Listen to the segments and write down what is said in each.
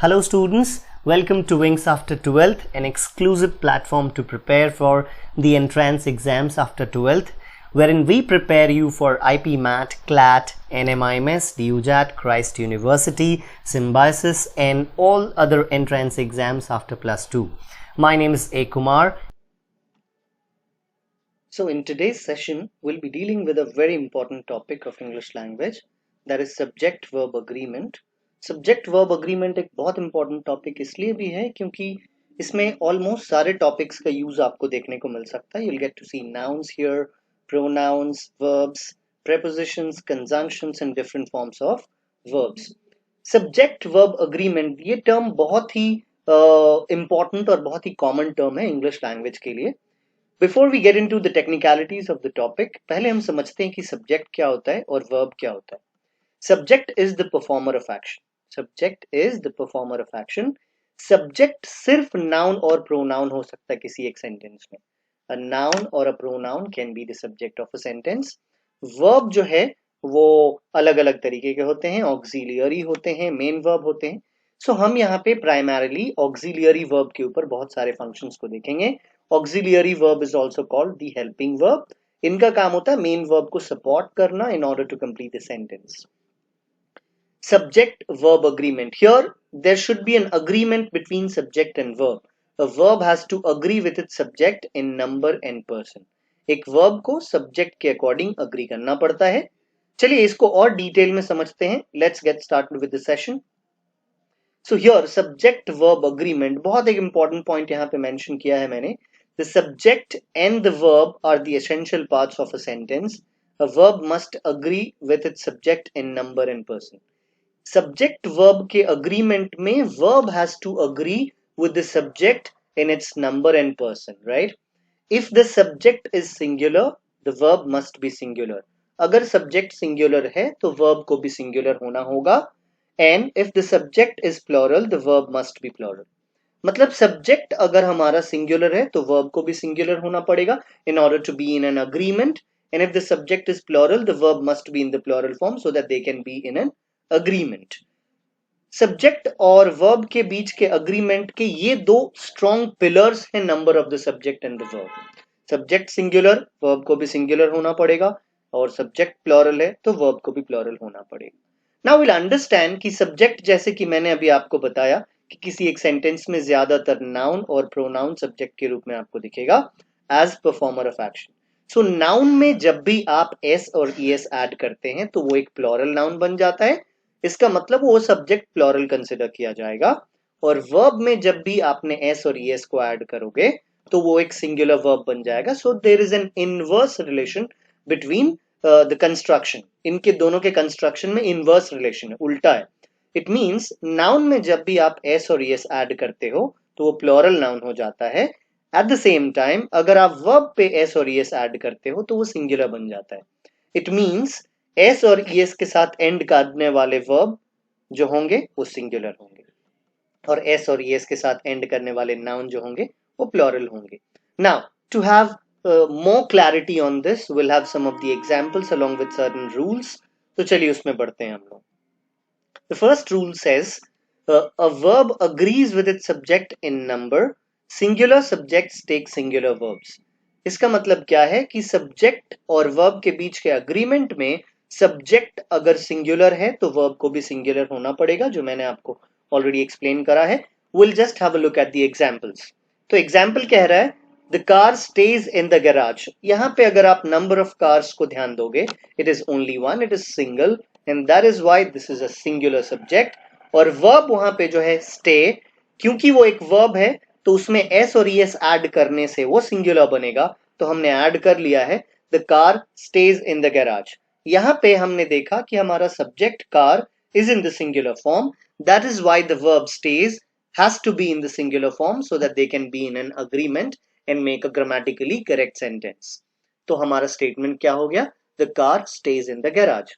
Hello students, welcome to Wings After 12th, an exclusive platform to prepare for the entrance exams after 12th, wherein we prepare you for IP MAT, CLAT, NMIMS, DUJAT, Christ University, Symbiosis and all other entrance exams after +2. My name is A. Kumar. So in today's session, we'll be dealing with a very important topic of English language, that is subject-verb agreement. Subject verb agreement एक बहुत important topic इसलिए भी है क्योंकि इसमें almost सारे topics का use आपको देखने को मिल सकता है. You'll get to see nouns here, pronouns, verbs, prepositions, conjunctions and different forms of verbs. Subject verb agreement ये टर्म बहुत ही इंपॉर्टेंट और बहुत ही कॉमन टर्म है इंग्लिश लैंग्वेज के लिए. Before we get into the technicalities of the topic, पहले हम समझते हैं कि सब्जेक्ट क्या होता है और वर्ब क्या होता है. Subject is the performer of action. Subject is the performer of action. Subject सिर्फ नाउन और प्रोनाउन हो सकता है किसी एक सेंटेंस में. अ नाउन और a pronoun can be the subject of a sentence. Verb जो है वो अलग अलग तरीके के होते हैं, ऑक्सिलियरी होते हैं, मेन वर्ब होते हैं. सो हम यहाँ पे प्राइमरीली ऑक्सिलियरी वर्ब के ऊपर बहुत सारे फंक्शंस को देखेंगे. Auxiliary verb is also called the helping verb. इनका काम होता है मेन वर्ब को सपोर्ट करना in order to complete the sentence. Subject verb agreement. Here there should be an agreement between subject and verb. A verb has to agree with its subject in number and person. एक verb को subject के according agree करना पड़ता है. चलिए इसको और detail में समझते हैं. Let's get started with the session. So here subject verb agreement, बहुत एक important point यहाँ पे mention किया है मैंने. The subject and the verb are the essential parts of a sentence. A verb must agree with its subject in number and person. Subject verb के agreement में verb has to agree with the subject in its number and person, right? If the subject is singular the verb must be singular. अगर subject singular है तो verb को भी singular होना होगा. And if the subject is plural the verb must be plural. मतलब subject अगर हमारा सिंगुलर है तो वर्ब को भी सिंगुलर होना पड़ेगा in order to be in an agreement. And if the subject is plural, the verb must be in the plural form so that they can be in an agreement. Subject और verb के बीच के agreement के ये दो strong pillars हैं number of the subject and the verb. Subject singular, verb को भी singular होना पड़ेगा, और सब्जेक्ट प्लूरल है तो वर्ब को भी प्लूरल होना पड़ेगा. नाउ विल अंडरस्टैंड कि सब्जेक्ट, जैसे कि मैंने अभी आपको बताया कि किसी एक सेंटेंस में ज्यादातर नाउन और प्रोनाउन सब्जेक्ट के रूप में आपको दिखेगा as performer of action. So noun में जब भी आप एस और ईएस ऐड करते हैं तो वो एक प्लूरल नाउन बन जाता है. इसका मतलब वो सब्जेक्ट प्लूरल कंसिडर किया जाएगा. और वर्ब में जब भी आपने एस और ईएस को ऐड करोगे तो वो एक सिंगुलर वर्ब बन जाएगा. So there is an inverse relation between the construction. इनके दोनों के कंस्ट्रक्शन में इनवर्स रिलेशन है, उल्टा है. इट मींस नाउन में जब भी आप एस और ईएस ऐड करते हो तो वो प्लूरल नाउन हो जाता है. एट द सेम टाइम अगर आप वर्ब पे एस और ईएस ऐड करते हो तो वो सिंगुलर बन जाता है. इट मींस एस और ईएस के साथ एंड करने वाले वर्ब जो होंगे वो सिंगुलर होंगे, और एस और ईएस के साथ एंड करने वाले नाउन जो होंगे वो प्लूरल होंगे. Now to have more clarity on this, we'll have some of the examples along with certain rules. तो चलिए उसमें बढ़ते हैं हम लोग. The first rule says a verb agrees with its subject in number. Singular subjects take singular verbs. इसका मतलब क्या है कि सब्जेक्ट और वर्ब के बीच के अग्रीमेंट में सब्जेक्ट अगर सिंगुलर है तो वर्ब को भी सिंगुलर होना पड़ेगा, जो मैंने आपको ऑलरेडी एक्सप्लेन करा है. We'll just have a look at the examples. तो एग्जाम्पल कह रहा है The car stays in the garage. यहाँ पे अगर आप नंबर ऑफ कार्स को ध्यान दोगे, it is only one, it is single, and that is why this is a singular subject. और verb वहां पे जो है stay, क्योंकि वो एक verb है तो उसमें s और es ऐड करने से वो सिंगुलर बनेगा, तो हमने ऐड कर लिया है The car stays in the garage. यहाँ पे हमने देखा कि हमारा subject car is in the singular form. That is why the verb stays has to be in the singular form so that they can be in an agreement and make a grammatically correct sentence. तो हमारा statement क्या हो गया? The car stays in the garage.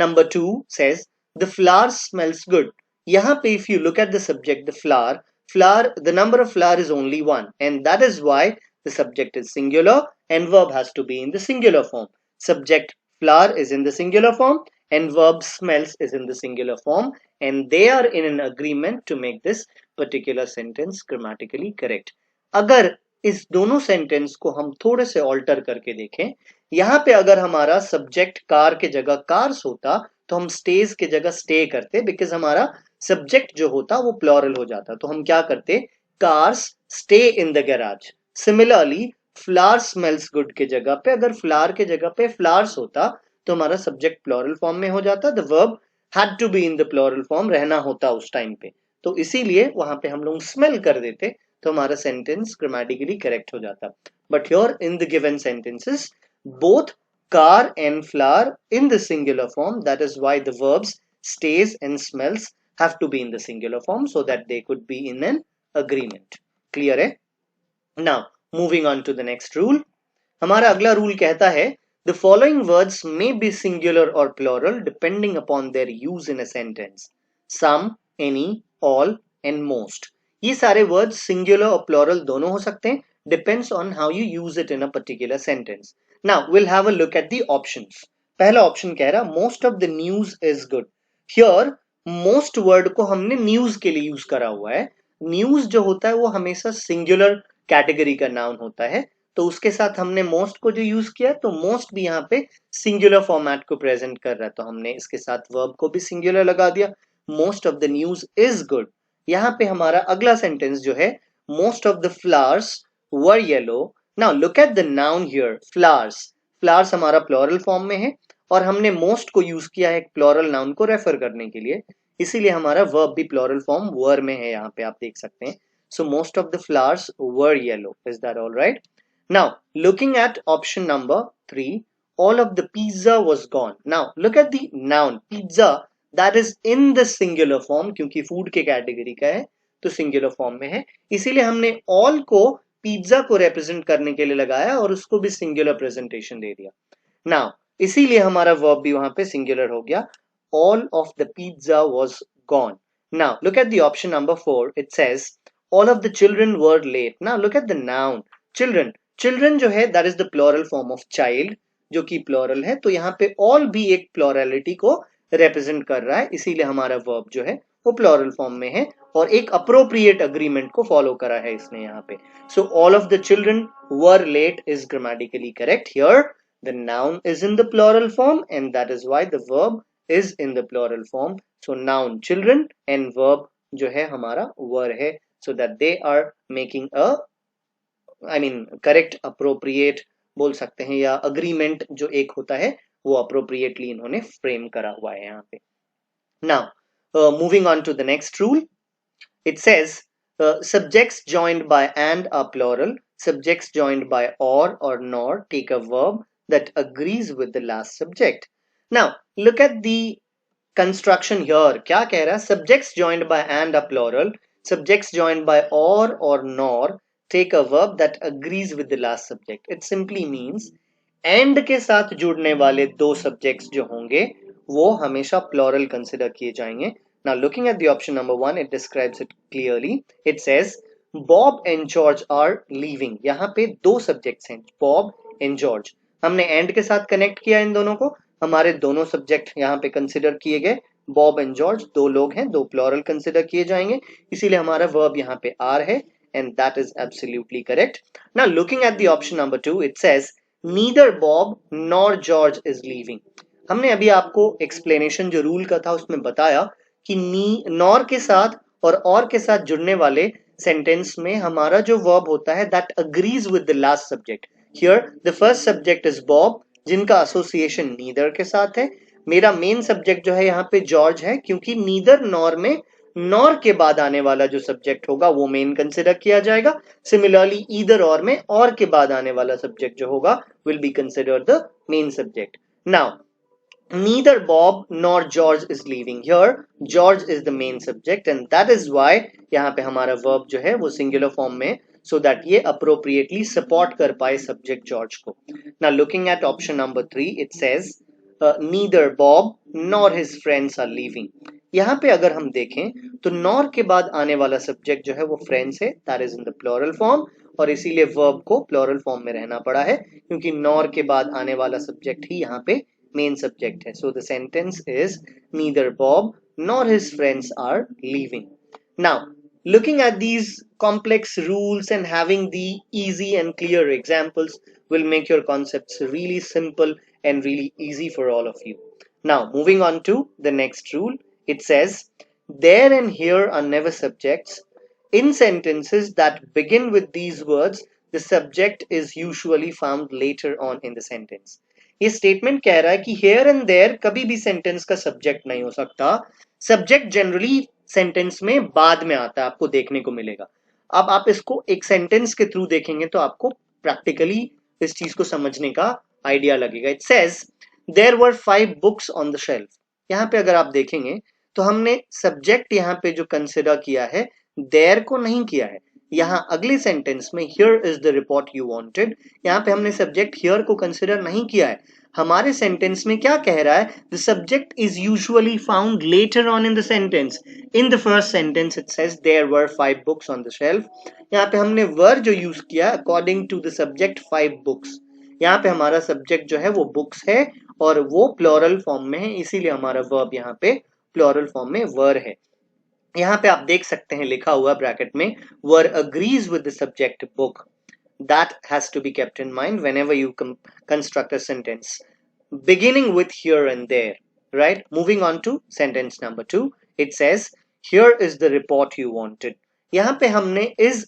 Number 2 says the flower smells good. यहाँ पे if you look at the subject, the flower, the number of flower is only one, and that is why the subject is singular and verb has to be in the singular form. Subject flower is in the singular form and verb smells is in the singular form, and they are in an agreement to make this particular sentence grammatically correct. अगर इस दोनों sentence को हम थोड़े से alter करके देखें, यहाँ पे अगर हमारा सब्जेक्ट कार के जगह कार्स होता तो हम स्टेज के जगह स्टे करते, बिकॉज हमारा सब्जेक्ट जो होता वो प्लूरल हो जाता, तो हम क्या करते, cars stay in the garage. Similarly flower smells good के जगह पे अगर फ्लावर के जगह पे फ्लावर्स होता तो हमारा सब्जेक्ट प्लूरल फॉर्म में हो जाता, the verb had to be in the plural form, रहना होता उस टाइम पे, तो इसीलिए वहां पे हम लोग स्मेल कर देते तो हमारा सेंटेंस ग्रामेटिकली करेक्ट हो जाता। But here in the given sentences both car and flower in the singular form, that is why the verbs stays and smells have to be in the singular form so that they could be in an agreement. Clear है? Now moving on to the next rule. हमारा अगला rule कहता है the following words may be singular or plural depending upon their use in a sentence. Some, any, all and most. ये सारे words singular और plural दोनों हो सकते हैं, depends on how you use it in a particular sentence. Now we'll have a look at the options. पहला option कह रहा most of the news is good. Here most word को हमने news के लिए यूज करा हुआ है। news जो होता है वो हमेशा singular कैटेगरी का नाउन होता है, तो उसके साथ हमने most को जो यूज किया तो most भी यहाँ पे singular फॉर्मेट को प्रेजेंट कर रहा है, तो हमने इसके साथ verb को भी singular लगा दिया, most of the news is good. यहाँ पे हमारा अगला सेंटेंस जो है most of the flowers were yellow. Now look at the noun here, flowers. flowers हमारा प्लूरल फॉर्म में है और हमने most को यूज किया है एक प्लूरल नाउन को रेफर करने के लिए, इसीलिए हमारा verb भी प्लूरल फॉर्म were में है, यहाँ पे आप देख सकते हैं. So most of the flowers were yellow. Is that all right? Now looking at option number 3, all of the pizza was gone. Now look at the noun pizza, that is in the singular form, क्योंकि food के category का है तो singular form में है, इसीलिए हमने all को पिज्जा को रिप्रेजेंट करने के लिए लगाया और उसको भी सिंगुलर प्रेजेंटेशन दे दिया। नाउ इसीलिए हमारा वर्ब भी वहां पे सिंगुलर हो गया, all of the pizza was gone. Now look at the option number 4, it says all of the children were late. Now look at the noun children. children जो है that is the plural form of child, जो कि plural है, तो यहाँ पे all भी एक प्लूरलिटी को रिप्रेजेंट कर रहा है, इसीलिए हमारा वर्ब जो है वो प्लूरल फॉर्म में है और एक अप्रोप्रिएट अग्रीमेंट को फॉलो करा है इसने यहाँ पे। So all of the children were late is grammatically correct. Here the noun is in the plural form and that is why the verb is in the plural form. So noun children and verb जो है हमारा were है, so that they are making a correct appropriate बोल सकते हैं, या agreement जो एक होता है वो appropriately इन्होंने frame करा हुआ है यहाँ पे। Now moving on to the next rule, it says subjects joined by and are plural, subjects joined by or nor take a verb that agrees with the last subject. Now look at the construction here. क्या कह रहा है, subjects joined by and are plural, subjects joined by or nor take a verb that agrees with the last subject. It simply means and के साथ जुड़ने वाले दो subjects जो होंगे वो हमेशा plural consider किए जाएंगे। Now looking at the option number 1, it describes it clearly. It says Bob and George are leaving. यहाँ पे दो subjects हैं, Bob and George. हमने and के साथ connect किया इन दोनों को, हमारे दोनों subject यहाँ पे consider किए गए, Bob and George दो लोग हैं, दो plural consider किए जाएंगे, इसीलिए हमारा verb यहाँ पे are है and that is absolutely correct. Now looking at the option number 2, it says neither Bob nor George is leaving. हमने अभी आपको explanation जो rule का था उसमें बताया कि नॉर के साथ और के साथ जुड़ने वाले सेंटेंस में हमारा जो वर्ब होता है that agrees with the last subject. Here the first subject is Bob, जिनका एसोसिएशन नीदर के साथ है। मेरा मेन सब्जेक्ट जो है यहाँ पे जॉर्ज है, क्योंकि नीदर नॉर में नॉर के बाद आने वाला जो सब्जेक्ट होगा वो मेन कंसिडर किया जाएगा। सिमिलरली ईदर और में और के बाद आने वाला सब्जेक्ट जो होगा will be considered the main subject. Now neither Bob nor George is leaving. Here George is the main subject and that is why यहाँ पे हमारा verb जो है वो singular form में, so that ये appropriately support कर पाए subject George को। Now looking at option number 3, it says neither Bob nor his friends are leaving. यहाँ पे अगर हम देखें तो nor के बाद आने वाला subject जो है वो friends है, that is in the plural form, और इसीलिए verb को plural form में रहना पड़ा है क्योंकि nor के बाद आने वाला subject ही यहाँ पे main subject है। So the sentence is neither Bob nor his friends are leaving. Now, looking at these complex rules and having the easy and clear examples will make your concepts really simple and really easy for all of you. Now, moving on to the next rule, it says, there and here are never subjects. In sentences that begin with these words, the subject is usually found later on in the sentence. ये statement कह रहा है कि here and there कभी भी sentence का subject नहीं हो सकता. सब्जेक्ट जनरली सेंटेंस में बाद में आता है, आपको देखने को मिलेगा. अब आप इसको एक सेंटेंस के थ्रू देखेंगे तो आपको प्रैक्टिकली इस चीज को समझने का आइडिया लगेगा. It says there were 5 books on the shelf. यहाँ पे अगर आप देखेंगे तो हमने सब्जेक्ट यहाँ पे जो कंसिडर किया है देयर को नहीं किया है. यहाँ अगले सेंटेंस में here is the report you wanted, यहाँ पे हमने सब्जेक्ट हियर को कंसिडर नहीं किया है. हमारे सेंटेंस में क्या कह रहा है, the subject is usually found later on in the sentence. In the first sentence it says there were 5 books on the shelf. यहाँ पे हमने वर जो यूज किया according to the subject 5 books. यहाँ पे हमारा सब्जेक्ट जो है वो बुक्स है और वो प्लूरल फॉर्म में है, इसीलिए हमारा वर्ब यहाँ पे प्लूरल फॉर्म में वर है. यहाँ पे आप देख सकते हैं लिखा हुआ ब्रैकेट में verb agrees with the subject book. That has to be kept in mind whenever you construct a sentence beginning with here and there, right? Moving on to sentence number 2, it says here is the report you wanted. यहाँ पे हमने is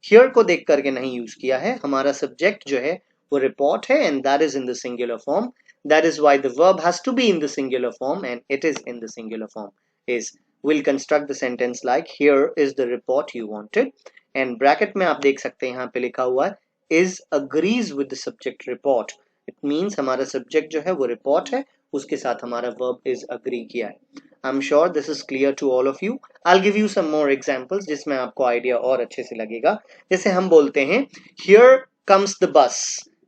here को देख करके नहीं use किया है. हमारा सब्जेक्ट जो है वो report है and that is in the singular form. That is why the verb has to be in the singular form and it is in the singular form. Is we'll construct the sentence like here is the report you wanted. And bracket में आप देख सकते हैं यहाँ पे लिखा हुआ है is agrees with the subject report. It means हमारा सब्जेक्ट जो है वो रिपोर्ट है, उसके साथ हमारा verb is agree किया है. I am sure this is clear to all of you. I give you some more examples जिसमें आपको आइडिया और अच्छे से लगेगा. जैसे हम बोलते हैं here comes the bus.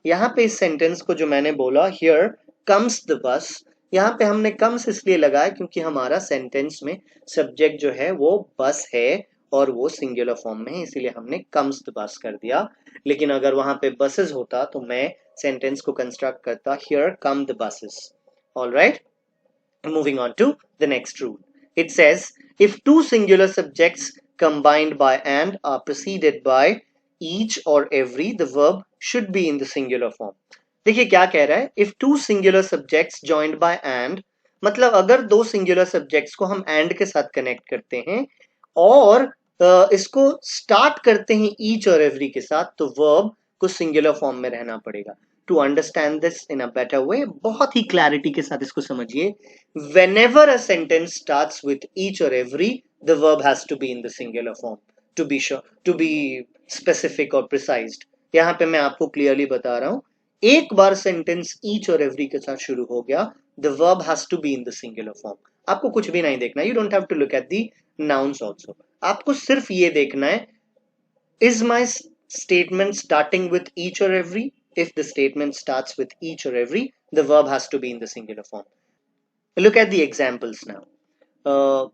यहाँ पे इस सेंटेंस को जो मैंने बोला here comes the bus, यहाँ पे हमने comes इसलिए लगाया क्योंकि हमारा सेंटेंस में सब्जेक्ट जो है वो बस है और वो सिंगुलर फॉर्म में है, इसीलिए हमने कम्स द बस कर दिया. लेकिन अगर वहां पे बसेस होता तो मैं सेंटेंस को कंस्ट्रक्ट करता here come the buses. Alright, moving on to the next rule. It says if two singular subjects combined by and are preceded by each or every, the verb should be in the singular form. देखिए क्या कह रहा है, if two singular subjects joined by and, मतलब अगर दो singular subjects को हम एंड के साथ कनेक्ट करते हैं और इसको स्टार्ट करते हैं ईच और एवरी के साथ, तो वर्ब को सिंगुलर फॉर्म में रहना पड़ेगा. To understand this in a better way, बहुत ही क्लैरिटी के साथ इसको समझिए. Whenever a sentence starts with each or every, the verb has to be in the singular form. To be sure, to be specific और precised. यहाँ पे मैं आपको क्लियरली बता रहा हूं, एक बार सेंटेंस ईच और एवरी के साथ शुरू हो गया, the verb has to be in the singular form. आपको कुछ भी नहीं देखना, you don't have to look at the nouns also. आपको सिर्फ ये देखना है, is my statement starting with each or every? If the statement starts with each or every, the verb has to be in the singular form. Look at the examples now.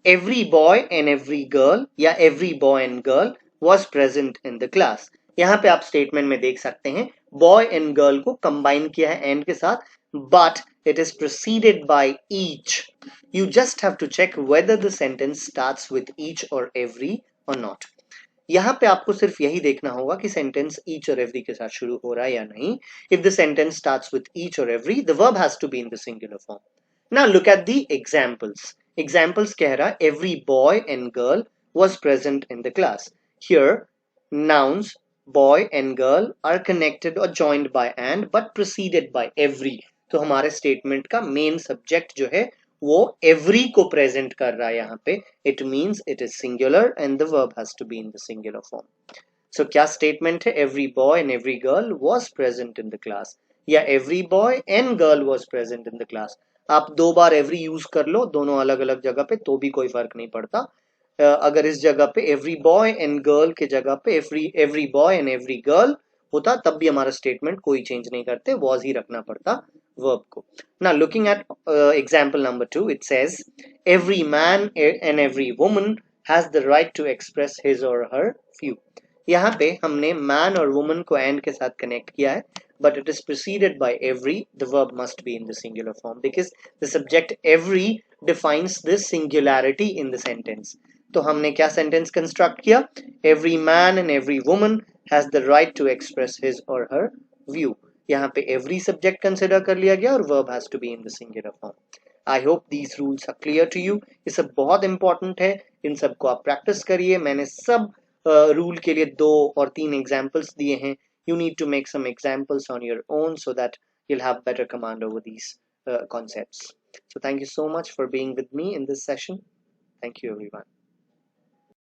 Every boy and every girl या every boy and girl was present in the class. यहाँ पे आप statement में देख सकते हैं boy and girl को combine किया है एंड के साथ, but it is preceded by each. You just have to check whether the sentence starts with each or every or not. यहाँ पे आपको सिर्फ यही देखना होगा कि सेंटेंस each और every के साथ शुरू हो रहा है या नहीं. If the sentence starts with each or every, the verb has to be in the singular form. Now look at the examples. Examples कह रहा है every boy and girl was present in the class. Here nouns boy and girl are connected or joined by and but preceded by every. तो हमारे statement का main subject जो है वो every को प्रेजेंट कर रहा है यहाँ पे. It means it is singular and the verb has to be in the singular form. So क्या स्टेटमेंट है, every boy and every girl was present in the class या every boy and girl was present in the class. आप दो बार every use कर लो दोनों अलग अलग जगह पे तो भी कोई फर्क नहीं पड़ता. अगर इस जगह पे एवरी बॉय एंड गर्ल के जगह पे every boy and every girl होता तब भी हमारा स्टेटमेंट कोई चेंज नहीं करते, वॉज ही रखना पड़ता verb को. Now looking at example number 2, it says every man and every woman has the right to express his or her view. यहाँ पे हमने man और woman को and के साथ connect किया है, but it is preceded by every. The verb must be in the singular form because the subject every defines this singularity in the sentence. तो हमने क्या sentence construct किया? Every man and every woman has the right to express his or her view. यहाँ पे every subject consider कर लिया गया और verb has to be in the singular form. I hope these rules are clear to you. ये सब बहुत important है, इन सब को आप practice करिए. मैंने सब rule के लिए 2 और 3 examples दिए हैं. You need to make some examples on your own so that you'll have better command over these concepts. So thank you so much for being with me in this session. Thank you, everyone.